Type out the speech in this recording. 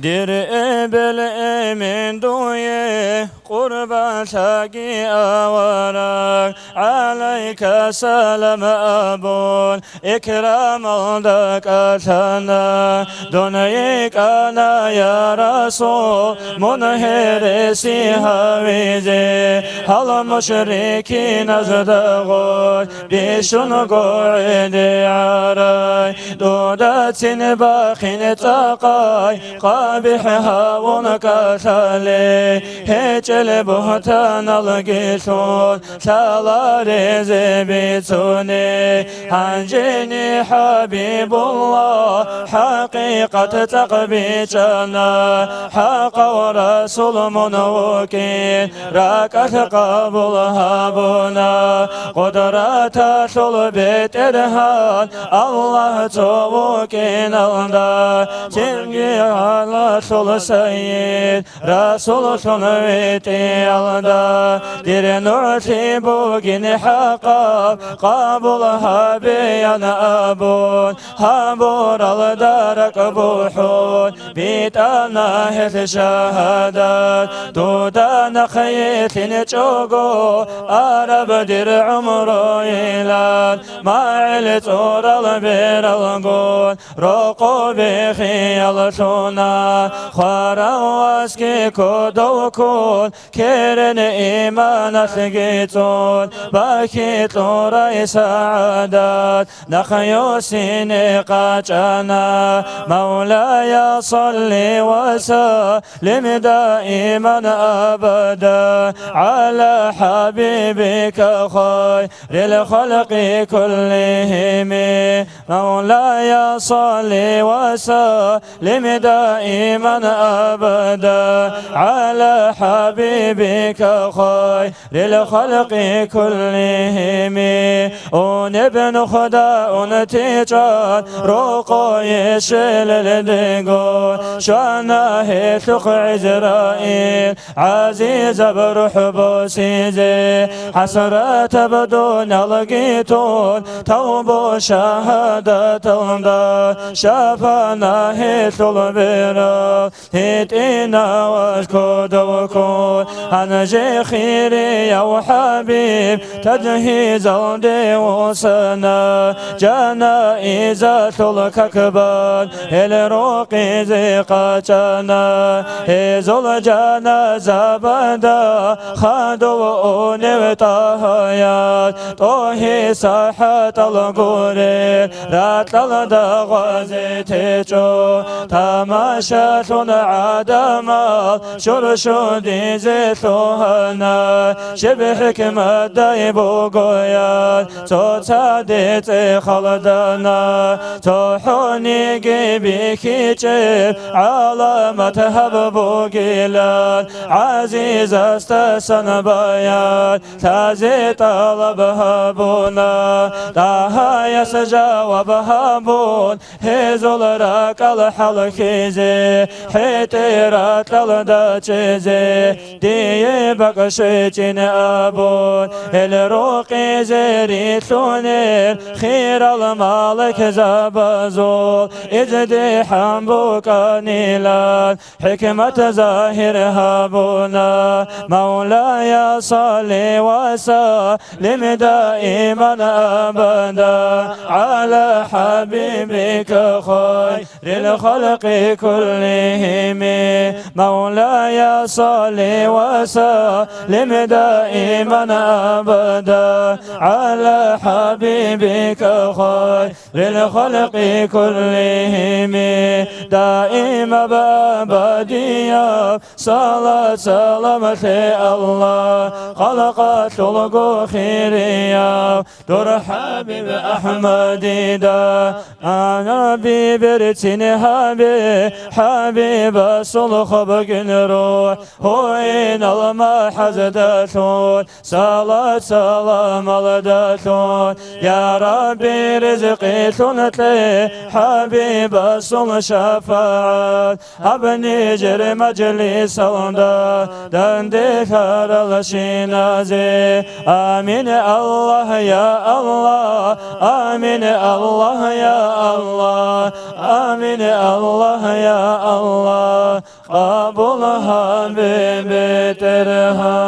دير بالإيمن دويه قربان تاقي أورك عليك سلام أبون إكرام الدك أتنا دنيك أنا يا رسول منهر سيهاويزي هل مشركين أزدغون بيشن قعدي عراي دودات باخن تقاي قابحها ونكتلي هيجل بهتان القيتون سالاري زبيتوني هنجيني حبيب الله حقيقة تقبيتنا حق ورسول منوكين راكت قبلها بنا قدرات شلبت إرهان الله توكين الله تنجي على شل سيد رسول شنويتي الله دير نورتي بوغين حقا قبلها بيان أبون هابور الدارك بوحون بيتانا هث شهادات دودانا خيثين جوغو أرب دير عمرو إلان ما علت أورال بير القول روقو بخيال شونا خارا واسكي كودو كون كيرن إيمان ثقيتون باكيت لوري سعادات نخيو سينقاتنا مولاي صلي وسلم دائما أبدا على حبيبك خير الخلق كلهم مولاي صلي وسلم دائما أبدا على حبيبك خير الخلق كلهم ونبن خدا ونتيجان روقو يشل الدقون شانه ثق عزرائيل عزيز بروح بوسيزي حسرات بدون لقيتون توبو شهادة الله شافنا هيث البرا هيتينا واسكود وكون هنجي خيري يا وحبيب تجهيز الدي وسنا جنائزة الككبان الروقي زيقاتنا هيز الجنازة بدا خدو نبتهيات طوهي ساحة القرير رات الدغازي تيجو تماشة عدم شرشودي زيتوهنا شبه حكمة دايبو قويا توتاديت خلدنا توحوني قيبي كيجيب علامة هببو قيلان عزيز استسن بيان تازي طلب هبونا داها يسجاوب هبون هزول راك الحلقيزي حيتيرات للداتشيزي دي بقشيتين أبون الروقي زريتوني خير المالك زبزول إجدي حنبوك نيلان حكمة زاهر هبونا مولاي صلي وسلم دائما أبدا على حبيبك خير الخلق كلهم مولاي صلي وسلم دائما أبدا على حبيبك خير الخلق كلهم دائما بأبدية صلاة سلامة الله خلقت الغو خيرية دور حبيب أحمد دا أنا ببرتين حبيب صلخ بقن روح هو إن المحزدتون صلاة سلام الدتون يا ربي رزقي ثنتلي حبيب صل شفا بعد أبني جر مجلس وندا دندي خرل شينازي آمين الله يا الله آمين الله يا الله آمين الله يا الله قبولها ببترها